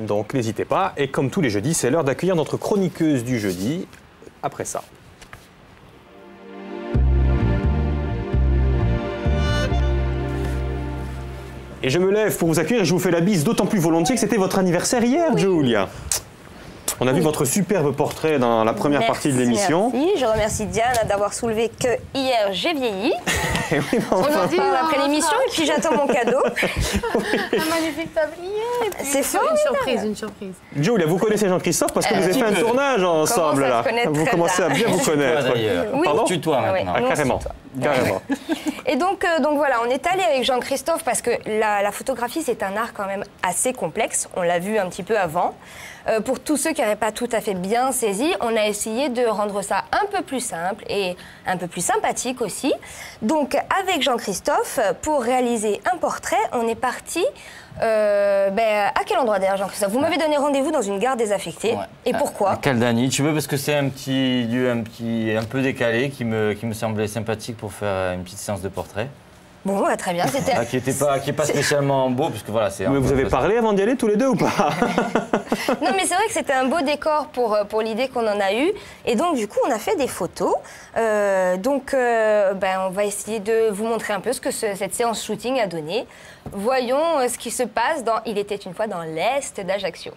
Donc n'hésitez pas. Et comme tous les jeudis, c'est l'heure d'accueillir notre chroniqueuse du jeudi. Après ça. Et je me lève pour vous accueillir et je vous fais la bise d'autant plus volontiers que c'était votre anniversaire hier, Julia. On a vu votre superbe portrait dans la première partie de l'émission. Merci, je remercie Diane d'avoir soulevé que hier j'ai vieilli. Oui, Aujourd'hui, après l'émission et puis j'attends mon cadeau. Un magnifique tablier. C'est fort. Une surprise. Julia, vous connaissez Jean-Christophe parce que vous avez fait un tournage ensemble là. Vous commencez à bien vous connaître. Oui. Pardon? Tutoie maintenant. Ah, carrément. Carrément. Et donc voilà, on est allé avec Jean-Christophe parce que la photographie, c'est un art quand même assez complexe. On l'a vu un petit peu avant. Pour tous ceux qui n'avaient pas tout à fait bien saisi, on a essayé de rendre ça un peu plus simple et un peu plus sympathique aussi. Donc avec Jean-Christophe, pour réaliser un portrait, on est parti... à quel endroit d'ailleurs, Jean-Christophe? Vous m'avez donné rendez-vous dans une gare désaffectée. Ouais. Et pourquoi? À Caldani, tu veux, parce que c'est un petit lieu un peu décalé qui me semblait sympathique pour faire une petite séance de portrait. Bon, très bien. Qui est pas spécialement beau, parce que voilà, c'est. Mais vous avez parlé avant d'y aller tous les deux ou pas? Non, mais c'est vrai que c'était un beau décor pour l'idée qu'on en a eue. Et donc, du coup, on a fait des photos. On va essayer de vous montrer un peu ce que cette séance shooting a donné. Voyons ce qui se passe dans Il était une fois dans l'Est d'Ajaccio.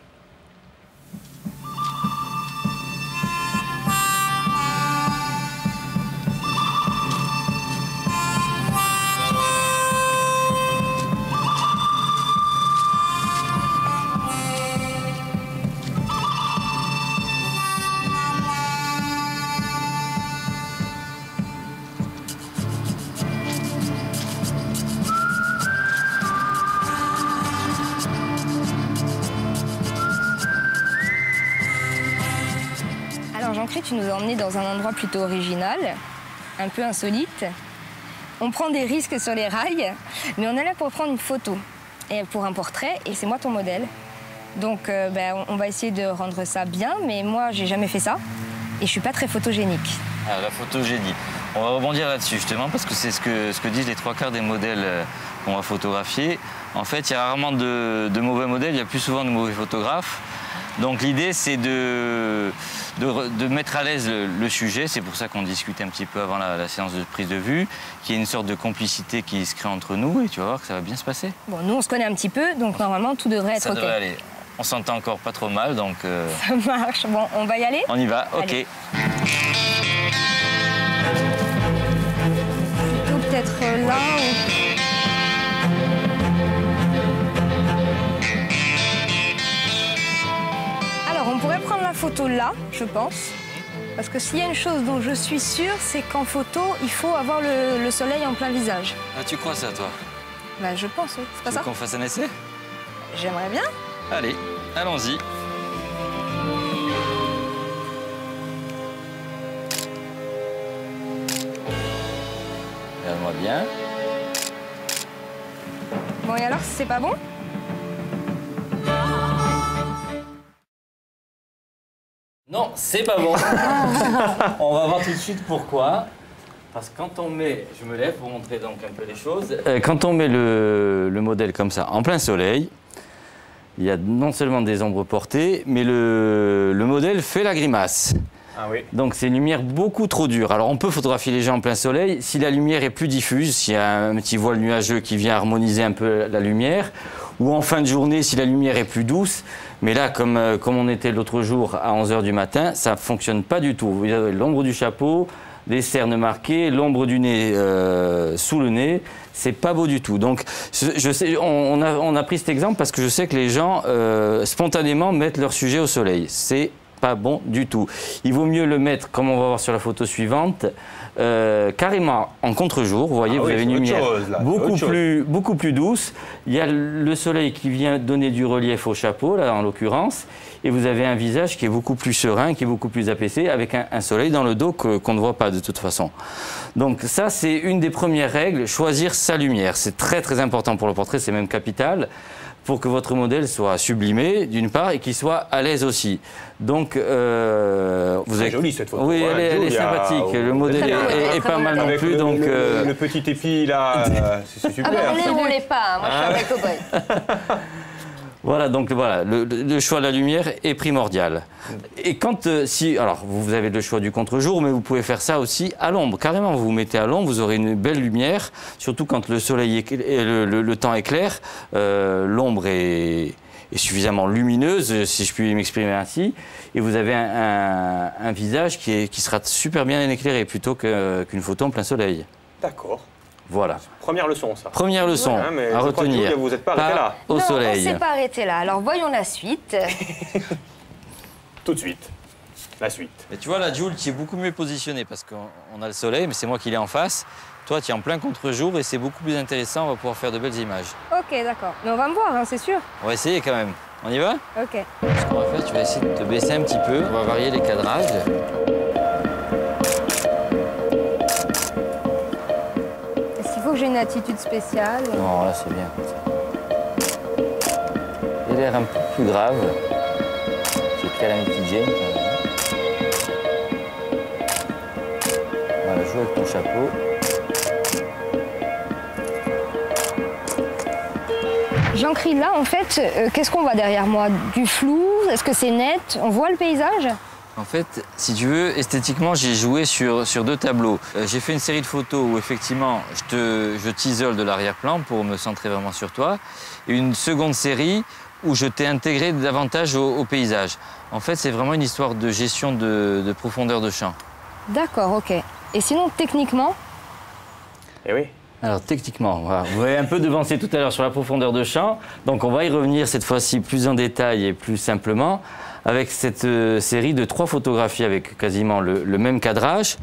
Jean-Christ, tu nous as emmenés dans un endroit plutôt original, un peu insolite. On prend des risques sur les rails, mais on est là pour prendre une photo et pour un portrait, et c'est moi ton modèle. Donc on va essayer de rendre ça bien, mais moi j'ai jamais fait ça, et je suis pas très photogénique. Ah, la photogénie. On va rebondir là-dessus justement, parce que c'est ce que disent les trois quarts des modèles qu'on va photographier. En fait, il y a rarement de mauvais modèles, il y a plus souvent de mauvais photographes. Donc l'idée, c'est de mettre à l'aise le sujet. C'est pour ça qu'on discute un petit peu avant la séance de prise de vue, qu'il y ait une sorte de complicité qui se crée entre nous, et tu vas voir que ça va bien se passer. Bon, nous, on se connaît un petit peu, donc normalement, tout devrait être OK. Ça devrait aller. On s'entend encore pas trop mal, donc... Ça marche. Bon, on va y aller? On y va, OK. Allez. Plutôt peut-être là ou... On pourrait prendre la photo là, je pense. Parce que s'il y a une chose dont je suis sûre, c'est qu'en photo, il faut avoir le soleil en plein visage. Ah, tu crois ça, toi? Bah, je pense, oui. C'est pas ça? Tu veux qu'on fasse un essai? J'aimerais bien. Allez, allons-y. Regarde-moi bien. Bon, et alors, c'est pas bon? Non, c'est pas bon. On va voir tout de suite pourquoi. Parce que quand on met, je me lève pour montrer donc un peu les choses. Quand on met le modèle comme ça en plein soleil, il y a non seulement des ombres portées, mais le modèle fait la grimace. Ah oui. Donc c'est une lumière beaucoup trop dure. Alors on peut photographier les gens en plein soleil si la lumière est plus diffuse, s'il y a un petit voile nuageux qui vient harmoniser un peu la lumière, ou en fin de journée si la lumière est plus douce. Mais là, comme on était l'autre jour à 11 h du matin, ça ne fonctionne pas du tout. Vous avez l'ombre du chapeau, les cernes marquées, l'ombre du nez sous le nez. C'est pas beau du tout. Donc, je sais, on a pris cet exemple parce que je sais que les gens spontanément mettent leur sujet au soleil. C'est pas bon du tout. Il vaut mieux le mettre, comme on va voir sur la photo suivante, carrément en contre-jour. Vous voyez, vous avez une lumière beaucoup plus douce. Il y a le soleil qui vient donner du relief au chapeau, là en l'occurrence, et vous avez un visage qui est beaucoup plus serein, qui est beaucoup plus apaisé, avec un soleil dans le dos qu'on ne voit pas de toute façon. Donc ça, c'est une des premières règles, choisir sa lumière. C'est très très important pour le portrait, c'est même capital, pour que votre modèle soit sublimé, d'une part, et qu'il soit à l'aise aussi. Donc, vous avez... jolie cette photo. Oui, elle est sympathique. Le modèle est pas mal non plus. Donc, le petit épi, là, c'est super. Ah bah, ne les roulez pas, moi je suis un cow-boy. Voilà, donc voilà, le choix de la lumière est primordial. Et quand, alors vous avez le choix du contre-jour, mais vous pouvez faire ça aussi à l'ombre. Carrément, vous vous mettez à l'ombre, vous aurez une belle lumière, surtout quand le soleil et le temps est clair, l'ombre est suffisamment lumineuse, si je puis m'exprimer ainsi, et vous avez un visage qui sera super bien éclairé, plutôt qu'une photo en plein soleil. D'accord. Voilà. Première leçon, ça. Première leçon mais à je crois que retenir. vous n'êtes pas arrêté là. Au soleil. Non, on ne s'est pas arrêté là. Alors voyons la suite. Tout de suite. La suite. Mais tu vois, là, Jules, tu es beaucoup mieux positionné parce qu'on a le soleil, mais c'est moi qui l'ai en face. Toi, tu es en plein contre-jour et c'est beaucoup plus intéressant. On va pouvoir faire de belles images. Ok, d'accord. Mais on va me voir, hein, c'est sûr. On va essayer quand même. On y va? Ok. Ce qu'on va faire, tu vas essayer de te baisser un petit peu. On va varier les cadrages. Est-ce qu'il faut que j'ai une attitude spéciale? Non, là, c'est bien comme ça. Il a l'air un peu plus grave. C'est Calamity Jane, quand même. Voilà, joue avec ton chapeau. Jean-Cri, là, en fait, qu'est-ce qu'on voit derrière moi? Du flou? Est-ce que c'est net? On voit le paysage? En fait, si tu veux, esthétiquement, j'ai joué sur deux tableaux. J'ai fait une série de photos où, effectivement, je t'isole de l'arrière-plan pour me centrer vraiment sur toi. Et une seconde série où je t'ai intégré davantage au paysage. En fait, c'est vraiment une histoire de gestion de profondeur de champ. D'accord, ok. Et sinon, techniquement? Eh oui. Alors, techniquement, voilà. Vous avez un peu devancé tout à l'heure sur la profondeur de champ. Donc, on va y revenir cette fois-ci plus en détail et plus simplement avec cette série de 3 photographies avec quasiment le même cadrage.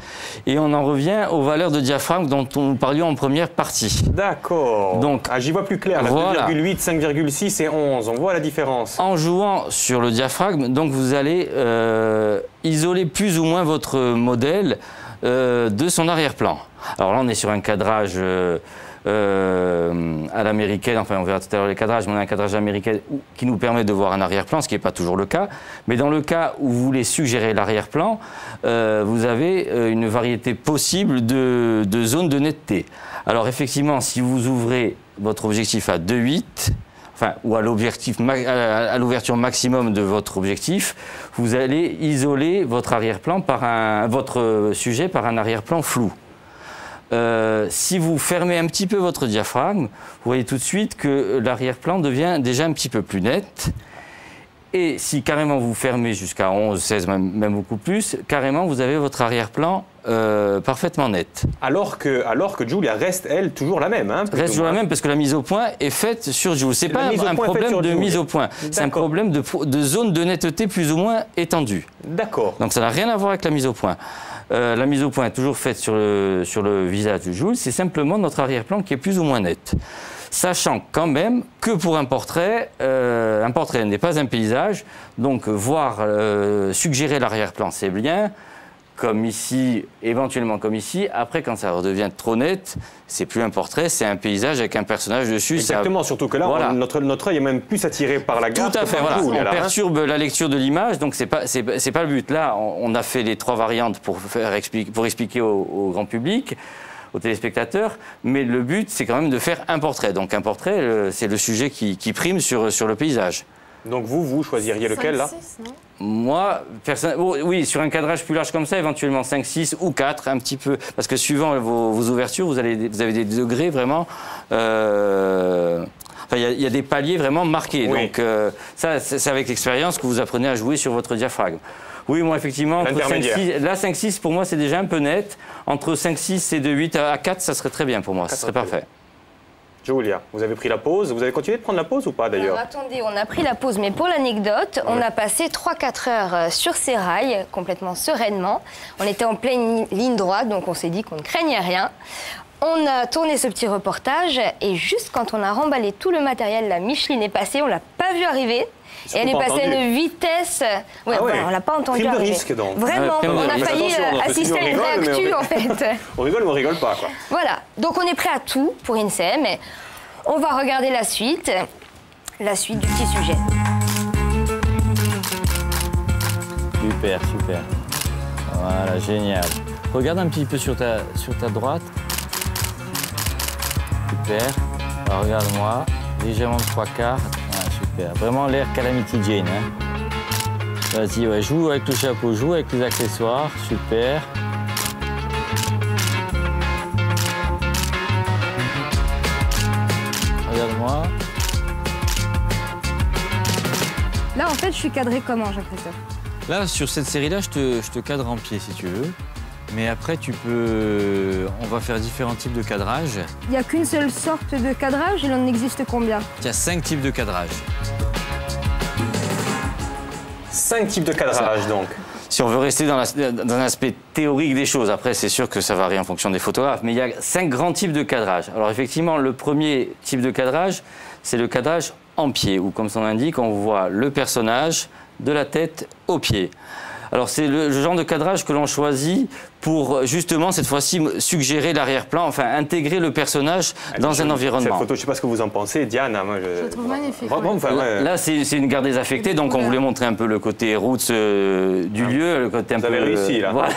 Et on en revient aux valeurs de diaphragme dont nous parlions en première partie. D'accord. Donc, j'y vois plus clair. Là, voilà. 2,8, 5,6 et 11. On voit la différence. En jouant sur le diaphragme, donc vous allez isoler plus ou moins votre modèle de son arrière-plan. Alors là, on est sur un cadrage à l'américaine, enfin on verra tout à l'heure les cadrages, mais on a un cadrage américain qui nous permet de voir un arrière-plan, ce qui n'est pas toujours le cas. Mais dans le cas où vous voulez suggérer l'arrière-plan, vous avez une variété possible de zones de netteté. Alors effectivement, si vous ouvrez votre objectif à 2,8, enfin, ou à l'ouverture maximum de votre objectif, vous allez isoler votre arrière-plan votre sujet par un arrière-plan flou. Si vous fermez un petit peu votre diaphragme, vous voyez tout de suite que l'arrière-plan devient déjà un petit peu plus net. Et si carrément vous fermez jusqu'à 11, 16, même beaucoup plus, carrément vous avez votre arrière-plan parfaitement net. Alors que Julia reste, elle, toujours la même. Hein, reste toujours la même parce que la mise au point est faite sur Jules. Ce n'est pas un problème de mise au point, c'est un problème de zone de netteté plus ou moins étendue. D'accord. Donc ça n'a rien à voir avec la mise au point. La mise au point est toujours faite sur le visage de Jules, c'est simplement notre arrière-plan qui est plus ou moins net. Sachant quand même que pour un portrait n'est pas un paysage, donc suggérer l'arrière-plan c'est bien, comme ici, éventuellement comme ici. Après, quand ça redevient trop net, c'est plus un portrait, c'est un paysage avec un personnage dessus. Exactement, surtout que là, voilà. notre œil est même plus attiré par la garde. Tout à fait, voilà. On perturbe la lecture de l'image, donc c'est pas le but. Là, on a fait les 3 variantes pour expliquer au grand public, aux téléspectateurs, mais le but, c'est quand même de faire un portrait. Donc un portrait, c'est le sujet qui prime sur le paysage. Donc vous choisiriez lequel, là? 6, non? Moi, oui, sur un cadrage plus large comme ça, éventuellement 5, 6 ou 4, un petit peu. Parce que suivant vos ouvertures, vous avez des degrés vraiment... Enfin, il y a des paliers vraiment marqués. Oui. Donc ça, c'est avec l'expérience que vous apprenez à jouer sur votre diaphragme. Oui, moi, effectivement, entre 5-6, pour moi, c'est déjà un peu net. Entre 5-6 et de 8 à 4, ça serait très bien pour moi. Ça serait parfait. Julia, vous avez pris la pause. Vous avez continué de prendre la pause ou pas, d'ailleurs? Attendez, on a pris la pause, mais pour l'anecdote, on a passé 3-4 heures sur ces rails, complètement sereinement. On était en pleine ligne droite, donc on s'est dit qu'on ne craignait rien. On a tourné ce petit reportage, et juste quand on a remballé tout le matériel, la Micheline est passée, on ne l'a pas vue arriver. Et elle est passée à une vitesse... Ouais, ah ouais. on ne l'a pas entendue arriver. Prime de risque, donc. Vraiment, on a failli assister à une réactu, en fait. On rigole, mais on rigole pas, quoi. Voilà, donc on est prêt à tout pour INSEM. On va regarder la suite du petit sujet. Super, super. Voilà, génial. Regarde un petit peu sur ta droite. Super. Alors, regarde-moi. Légèrement de 3/4. Voilà, super. super. Vraiment l'air Calamity Jane. Hein. Vas-y, ouais, joue avec le chapeau, joue avec les accessoires, super. Regarde-moi. Là, en fait, je suis cadrée comment, Jean-Christophe? Là, sur cette série-là, je te cadre en pied si tu veux. Mais après, tu peux... On va faire différents types de cadrage. Il n'y a qu'une seule sorte de cadrage, il en existe combien? Il y a 5 types de cadrage. 5 types de cadrage, donc. Si on veut rester dans l'aspect théorique des choses, après, c'est sûr que ça varie en fonction des photographes, mais il y a 5 grands types de cadrage. Alors, effectivement, le premier type de cadrage, c'est le cadrage en pied, où, comme son nom l'indique, on voit le personnage de la tête aux pieds. Alors, c'est le genre de cadrage que l'on choisit pour, justement, cette fois-ci, suggérer l'arrière-plan, enfin, intégrer le personnage dans un environnement. Cette photo, je ne sais pas ce que vous en pensez, Diane. Moi, Je la trouve magnifique. Vraiment, enfin, ouais. Là, c'est une garde désaffectée, donc on voulait montrer un peu le côté roots du lieu, le côté un peu... Vous avez réussi, là. Voilà.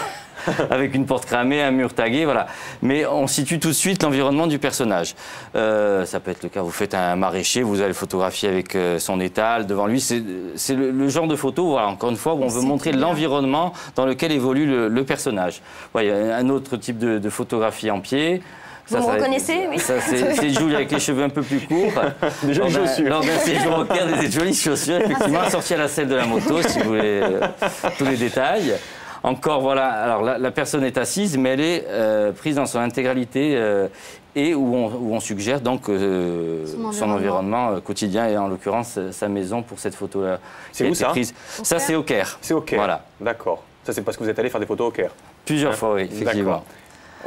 Avec une porte cramée, un mur tagué, voilà. Mais on situe tout de suite l'environnement du personnage. Ça peut être le cas, vous faites un maraîcher, vous allez le photographier avec son étal devant lui. C'est le genre de photo, voilà, encore une fois, où on veut montrer l'environnement dans lequel évolue le personnage. Ouais, il y a un autre type de photographie en pied. Vous me reconnaissez, oui. Ça, c'est Jules avec les cheveux un peu plus courts. Des jolies chaussures. Lors d'un séjour au Caire, des jolies chaussures, effectivement, assorties à la selle de la moto, si vous voulez tous les détails. Encore, voilà, alors la personne est assise, mais elle est prise dans son intégralité et où on suggère donc son environnement quotidien et en l'occurrence sa maison pour cette photo-là. C'est où ça? Ça, c'est au Caire. C'est au Caire. Voilà. D'accord. Ça, c'est parce que vous êtes allé faire des photos au Caire. Plusieurs fois, oui, effectivement.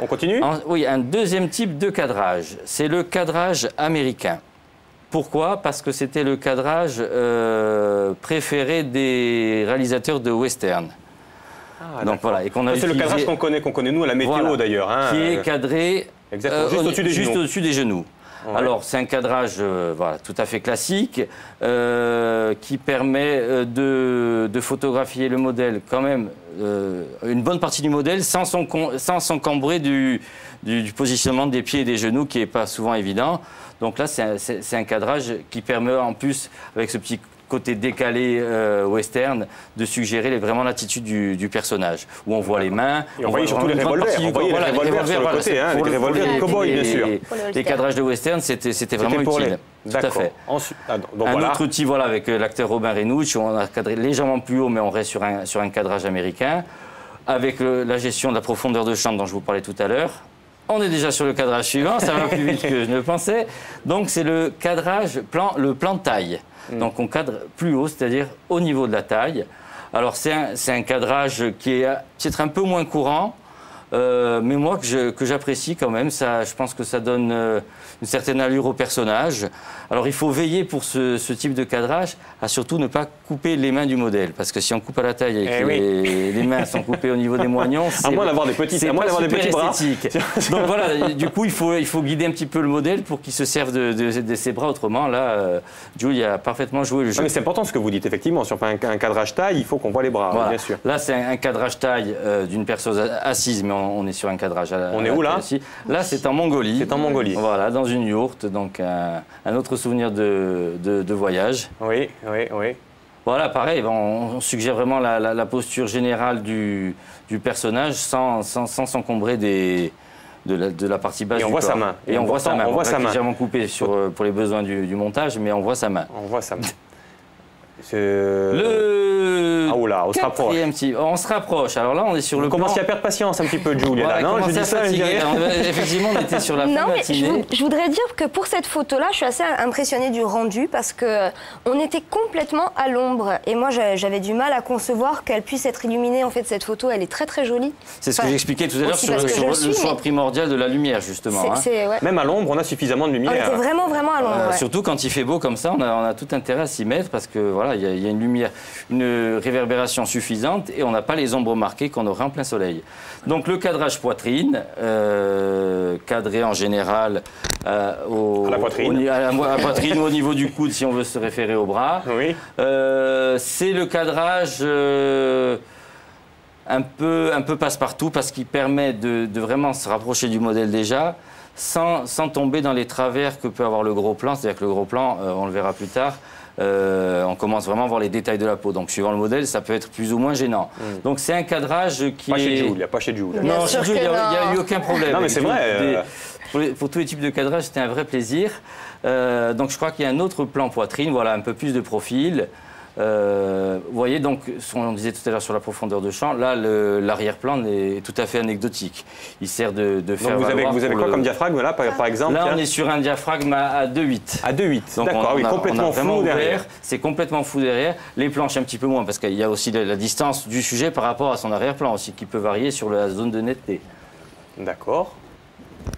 On continue? Oui, un deuxième type de cadrage, c'est le cadrage américain. Pourquoi? Parce que c'était le cadrage préféré des réalisateurs de western. Ah, donc voilà, et qu'on a c'est le cadrage qu'on connaît nous à la météo, voilà, d'ailleurs. Hein, qui est cadré juste au-dessus des genoux. Ouais. Alors c'est un cadrage voilà, tout à fait classique qui permet de photographier le modèle quand même, une bonne partie du modèle sans s'encombrer du positionnement des pieds et des genoux qui n'est pas souvent évident. Donc là c'est un cadrage qui permet en plus, avec ce petit côté décalé western, de suggérer vraiment l'attitude du personnage, où on voit les mains. Et on voyait surtout les revolvers. On voyait les revolvers sur le côté, hein, les revolvers du cow-boy, bien sûr. Les cadrages de western, c'était vraiment utile. Tout à fait. Un autre outil, voilà, avec l'acteur Robin Renucci, on a cadré légèrement plus haut, mais on reste sur un cadrage américain, avec la gestion de la profondeur de champ dont je vous parlais tout à l'heure. On est déjà sur le cadrage suivant, ça va plus vite que je ne le pensais. Donc c'est le cadrage, le plan taille. Donc on cadre plus haut, c'est-à-dire au niveau de la taille. Alors c'est un cadrage qui est peut-être un peu moins courant, mais moi que j'apprécie quand même. Je pense que ça donne une certaine allure au personnage. Alors il faut veiller pour ce type de cadrage à surtout ne pas couper les mains du modèle, parce que si on coupe à la taille et que les mains sont coupées au niveau des moignons, à moins d'avoir des petits bras. Donc voilà, du coup il faut guider un petit peu le modèle pour qu'il se serve de ses bras. Autrement là, Jules a parfaitement joué le jeu. Mais c'est important ce que vous dites, effectivement. Sur un cadrage taille, il faut qu'on voit les bras, voilà. Bien sûr. Là c'est un cadrage taille d'une personne assise, mais on est sur un cadrage on est où là? Là c'est en Mongolie. C'est en Mongolie. Voilà, dans une yourte, donc un autre souvenir de voyage. Oui. Voilà, pareil, on suggère vraiment la posture générale du personnage sans s'encombrer de la partie basse du corps. Et on voit sa main. Et on voit sa main. On voit sa main. Légèrement coupé pour les besoins du montage, mais on voit sa main. On voit sa main. Ah oula, on se rapproche. On se rapproche. Alors là, on est sur le plan... On commence à perdre patience un petit peu, Jules. Voilà, non, je dis ça, effectivement, on était sur la fin matinée. Je voudrais dire que pour cette photo-là, je suis assez impressionnée du rendu parce que on était complètement à l'ombre. Et moi, j'avais du mal à concevoir qu'elle puisse être illuminée. En fait, cette photo, elle est très, très jolie. C'est ce que j'expliquais tout à l'heure sur le choix primordial de la lumière, justement. Ouais. Même à l'ombre, on a suffisamment de lumière. On était vraiment, vraiment à l'ombre. Surtout quand il fait beau comme ça, on a tout intérêt à s'y mettre parce que voilà, il y a une lumière, une réverbération suffisante et on n'a pas les ombres marquées qu'on aurait en plein soleil. Donc le cadrage poitrine, cadré en général à la poitrine. À la poitrine ou au niveau du coude si on veut se référer au bras. Oui. C'est le cadrage un peu passe-partout parce qu'il permet de vraiment se rapprocher du modèle déjà sans tomber dans les travers que peut avoir le gros plan. C'est-à-dire que le gros plan, on le verra plus tard, on commence vraiment à voir les détails de la peau. Donc, suivant le modèle, ça peut être plus ou moins gênant. Donc, c'est un cadrage qui pas est... Chez Jules, pas chez Jules. Non, chez Jules, il n'y a eu aucun problème. Non, mais c'est vrai. Pour tous les types de cadrage, c'était un vrai plaisir. Donc, je crois qu'il y a un autre plan poitrine, voilà, un peu plus de profil. Vous voyez, donc, on disait tout à l'heure sur la profondeur de champ, là, l'arrière-plan est tout à fait anecdotique. Il sert de faire donc valoir. Vous avez quoi comme diaphragme, là, par exemple? Là, on est sur un diaphragme à 2,8. À 2,8, d'accord, oui, complètement flou derrière. C'est complètement flou derrière. Les planches, un petit peu moins, parce qu'il y a aussi la distance du sujet par rapport à son arrière-plan aussi, qui peut varier sur la zone de netteté. D'accord.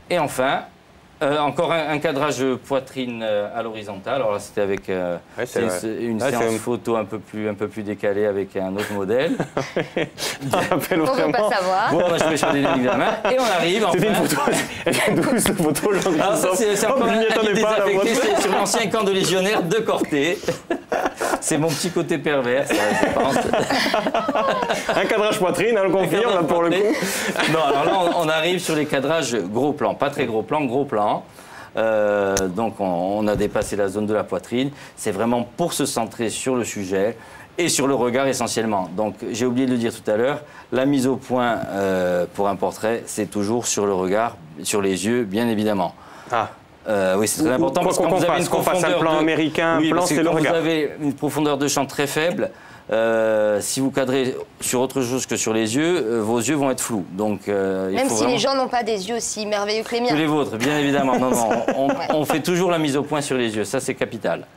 Et enfin... encore un cadrage poitrine à l'horizontale. Alors là, c'était avec une séance photo un peu plus décalée avec un autre modèle. On ne peut pas savoir. Bon, je vais choisir évidemment. Et on arrive enfin... C'était une photo, une douce photo. C'est encore un désaffecté, c'est sur l'ancien camp de légionnaires de Corté. C'est mon petit côté pervers. Ça, je pense. Un cadrage poitrine, on le confirme, là, pour le coup. Non, alors là, on arrive sur les cadrages gros plans. Pas très gros plans, gros plans. Donc on a dépassé la zone de la poitrine. C'est vraiment pour se centrer sur le sujet et sur le regard essentiellement. Donc j'ai oublié de le dire tout à l'heure, la mise au point pour un portrait, c'est toujours sur le regard, sur les yeux, bien évidemment. Ah. Oui, c'est très important parce que quand vous avez une profondeur un plan américain, oui, plan c'est le regard. Vous avez une profondeur de champ très faible. Si vous cadrez sur autre chose que sur les yeux, vos yeux vont être flous. Donc, même si les gens n'ont pas des yeux aussi merveilleux que les miens. Que les vôtres, bien évidemment. Non, on fait toujours la mise au point sur les yeux. Ça, c'est capital.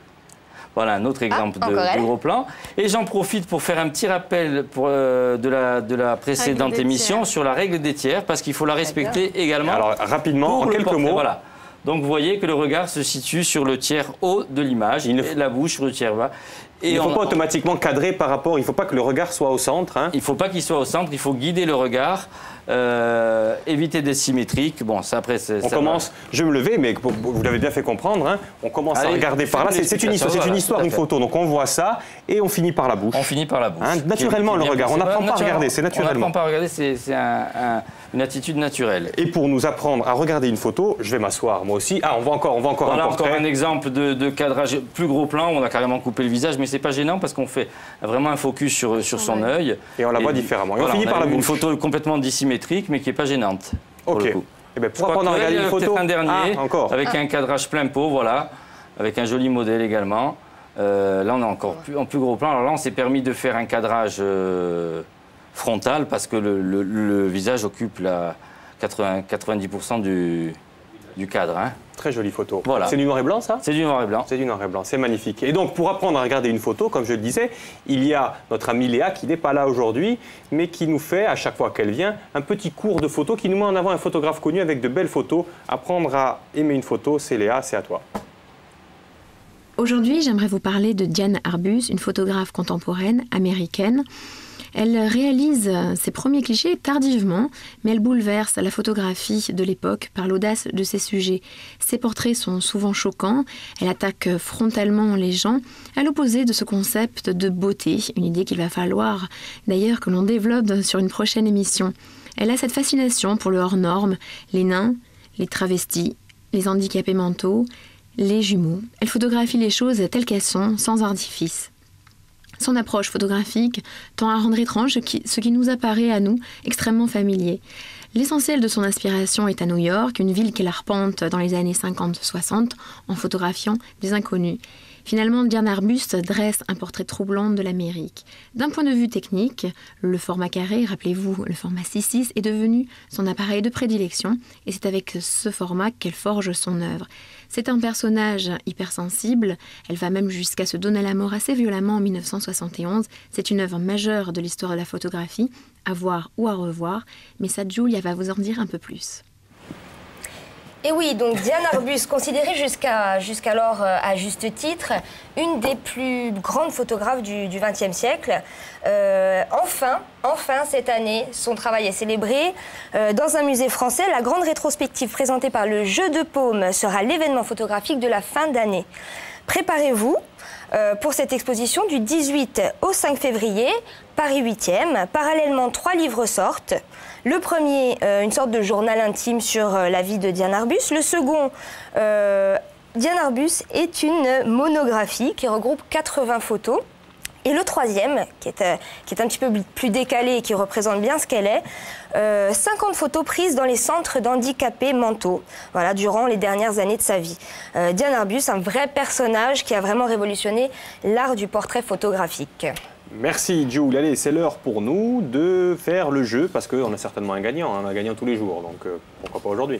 Voilà un autre exemple de gros plan. Et j'en profite pour faire un petit rappel de la précédente émission sur la règle des tiers, parce qu'il faut la respecter également. Alors, rapidement, en quelques mots. Voilà. Donc, vous voyez que le regard se situe sur le tiers haut de l'image, et la bouche sur le tiers bas. Et il ne faut pas automatiquement cadrer par rapport, il ne faut pas que le regard soit au centre. Hein. Il ne faut pas qu'il soit au centre, il faut guider le regard, éviter d'être symétrique. Bon, ça après, on commence, je vais me lever, mais vous l'avez bien fait comprendre, hein, on commence à regarder par là. C'est une histoire, une photo. Donc on voit ça et on finit par la bouche. On finit par la bouche. Hein, naturellement le regard, on n'apprend pas à regarder, c'est naturellement. On n'apprend pas à regarder, c'est une attitude naturelle. Et pour nous apprendre à regarder une photo, je vais m'asseoir moi aussi. Ah, on voit encore un portrait. Encore un exemple de cadrage plus gros plan, on a carrément coupé le visage, mais c'est pas gênant parce qu'on fait vraiment un focus sur son œil. Et on la voit différemment. Et on finit par la bouche. Une photo complètement dissymétrique, mais qui n'est pas gênante. Ok. Eh bien, pour apprendre à regarder une photo, un dernier, avec un cadrage plein pot, voilà, avec un joli modèle également. Là, on est encore en plus gros plan. Alors là, on s'est permis de faire un cadrage frontal parce que le visage occupe 90% du cadre. Hein. Très jolie photo. Voilà. C'est du noir et blanc, ça? C'est du noir et blanc. C'est du noir et blanc, c'est magnifique. Et donc, pour apprendre à regarder une photo, comme je le disais, il y a notre amie Léa qui n'est pas là aujourd'hui, mais qui nous fait, à chaque fois qu'elle vient, un petit cours de photo qui nous met en avant un photographe connu avec de belles photos. Apprendre à aimer une photo, c'est Léa, c'est à toi. Aujourd'hui, j'aimerais vous parler de Diane Arbus, une photographe contemporaine américaine. Elle réalise ses premiers clichés tardivement, mais elle bouleverse la photographie de l'époque par l'audace de ses sujets. Ses portraits sont souvent choquants, elle attaque frontalement les gens, à l'opposé de ce concept de beauté, une idée qu'il va falloir d'ailleurs que l'on développe sur une prochaine émission. Elle a cette fascination pour le hors-norme, les nains, les travestis, les handicapés mentaux, les jumeaux. Elle photographie les choses telles qu'elles sont, sans artifice. Son approche photographique tend à rendre étrange ce qui nous apparaît à nous extrêmement familier. L'essentiel de son inspiration est à New York, une ville qu'elle arpente dans les années 50-60 en photographiant des inconnus. Finalement, Diane Arbus dresse un portrait troublant de l'Amérique. D'un point de vue technique, le format carré, rappelez-vous, le format 6.6 est devenu son appareil de prédilection et c'est avec ce format qu'elle forge son œuvre. C'est un personnage hypersensible, elle va même jusqu'à se donner la mort assez violemment en 1971. C'est une œuvre majeure de l'histoire de la photographie, à voir ou à revoir, mais ça, Julia va vous en dire un peu plus. Et oui, donc Diane Arbus, considérée jusqu'alors à juste titre une des plus grandes photographes du XXe siècle. Enfin, cette année, son travail est célébré. Dans un musée français, la grande rétrospective présentée par le Jeu de Paume sera l'événement photographique de la fin d'année. Préparez-vous pour cette exposition du 18 au 5 février, Paris 8e. Parallèlement, 3 livres sortent. Le premier, une sorte de journal intime sur la vie de Diane Arbus. Le second, Diane Arbus est une monographie qui regroupe 80 photos. Et le troisième, qui est un petit peu plus décalé et qui représente bien ce qu'elle est, 50 photos prises dans les centres d'handicapés mentaux, voilà, durant les dernières années de sa vie. Diane Arbus, un vrai personnage qui a vraiment révolutionné l'art du portrait photographique. Merci Jules. Allez, c'est l'heure pour nous de faire le jeu, parce qu'on a certainement un gagnant tous les jours, donc pourquoi pas aujourd'hui.